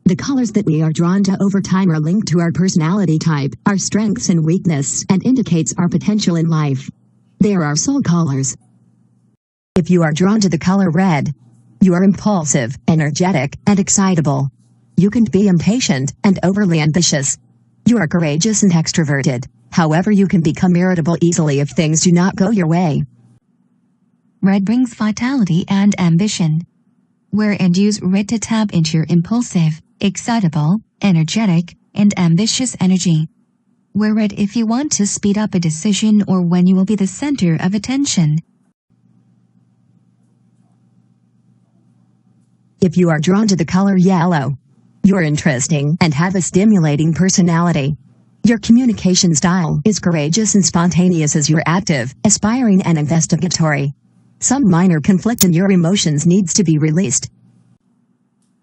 The colors that we are drawn to over time are linked to our personality type, our strengths and weakness, and indicates our potential in life. They are our soul colors. If you are drawn to the color red, you are impulsive, energetic, and excitable. You can be impatient and overly ambitious. You are courageous and extroverted. However, you can become irritable easily if things do not go your way. Red brings vitality and ambition. Wear and use red to tap into your impulsive, excitable, energetic, and ambitious energy. Wear red if you want to speed up a decision or when you will be the center of attention. If you are drawn to the color yellow, you are interesting and have a stimulating personality. Your communication style is courageous and spontaneous as you're active, aspiring, and investigatory. Some minor conflict in your emotions needs to be released.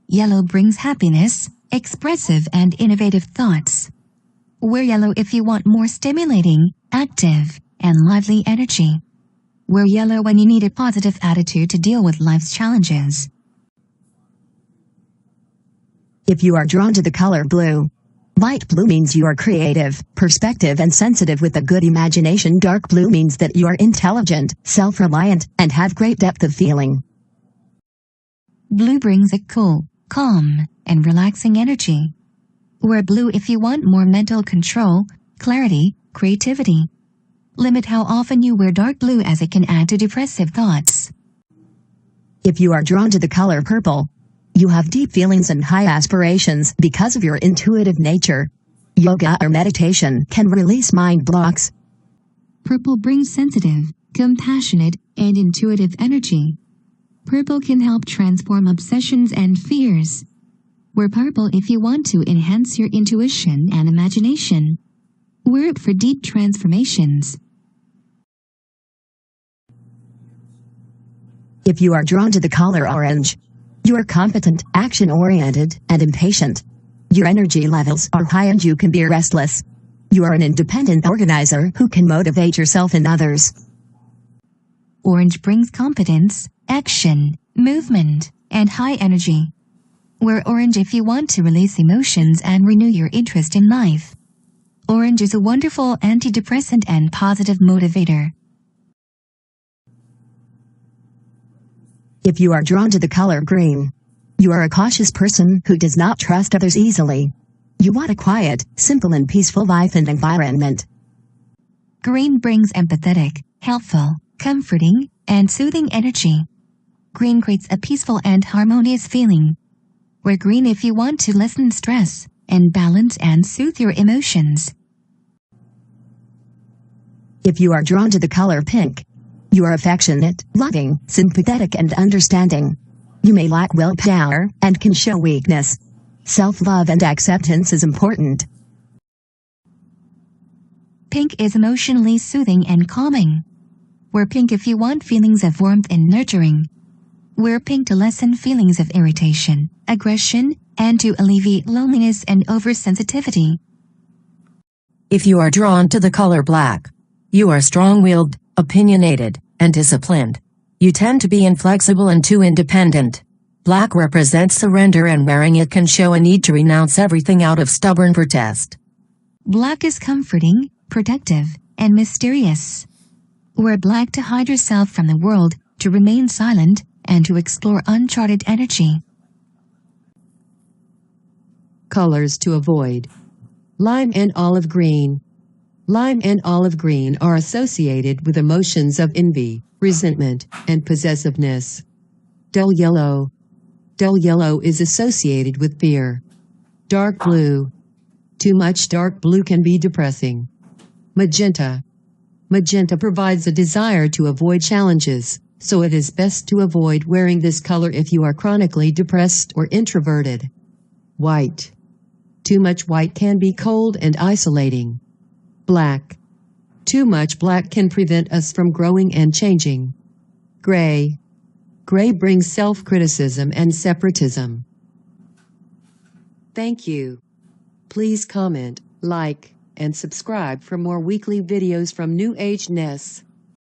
Yellow brings happiness, expressive and innovative thoughts. Wear yellow if you want more stimulating, active, and lively energy. Wear yellow when you need a positive attitude to deal with life's challenges. If you are drawn to the color blue, light blue means you are creative, perspective, and sensitive with a good imagination. Dark blue means that you are intelligent, self-reliant, and have great depth of feeling. Blue brings a cool, calm, and relaxing energy. Wear blue if you want more mental control, clarity, creativity. Limit how often you wear dark blue as it can add to depressive thoughts. If you are drawn to the color purple, you have deep feelings and high aspirations because of your intuitive nature. Yoga or meditation can release mind blocks. Purple brings sensitive, compassionate, and intuitive energy. Purple can help transform obsessions and fears. Wear purple if you want to enhance your intuition and imagination. Wear it for deep transformations. If you are drawn to the color orange, you are competent, action-oriented, and impatient. Your energy levels are high and you can be restless. You are an independent organizer who can motivate yourself and others. Orange brings confidence, action, movement, and high energy. Wear orange if you want to release emotions and renew your interest in life. Orange is a wonderful antidepressant and positive motivator. If you are drawn to the color green, you are a cautious person who does not trust others easily. You want a quiet, simple, and peaceful life and environment. Green brings empathetic, helpful, comforting, and soothing energy. Green creates a peaceful and harmonious feeling. Wear green if you want to lessen stress and balance and soothe your emotions. If you are drawn to the color pink, you are affectionate, loving, sympathetic, and understanding. You may lack willpower and can show weakness. Self-love and acceptance is important. Pink is emotionally soothing and calming. Wear pink if you want feelings of warmth and nurturing. Wear pink to lessen feelings of irritation, aggression, and to alleviate loneliness and oversensitivity. If you are drawn to the color black, you are strong-willed, opinionated, and disciplined. You tend to be inflexible and too independent. Black represents surrender, and wearing it can show a need to renounce everything out of stubborn protest. Black is comforting, protective, and mysterious. Wear black to hide yourself from the world, to remain silent, and to explore uncharted energy. Colors to avoid. Lime and olive green. Lime and olive green are associated with emotions of envy, resentment, and possessiveness. Dull yellow. Dull yellow is associated with fear. Dark blue. Too much dark blue can be depressing. Magenta. Magenta provides a desire to avoid challenges, so it is best to avoid wearing this color if you are chronically depressed or introverted. White. Too much white can be cold and isolating. Black. Too much black can prevent us from growing and changing. Gray. Gray brings self-criticism and separatism. Thank you. Please comment, like, and subscribe for more weekly videos from New Age Ness.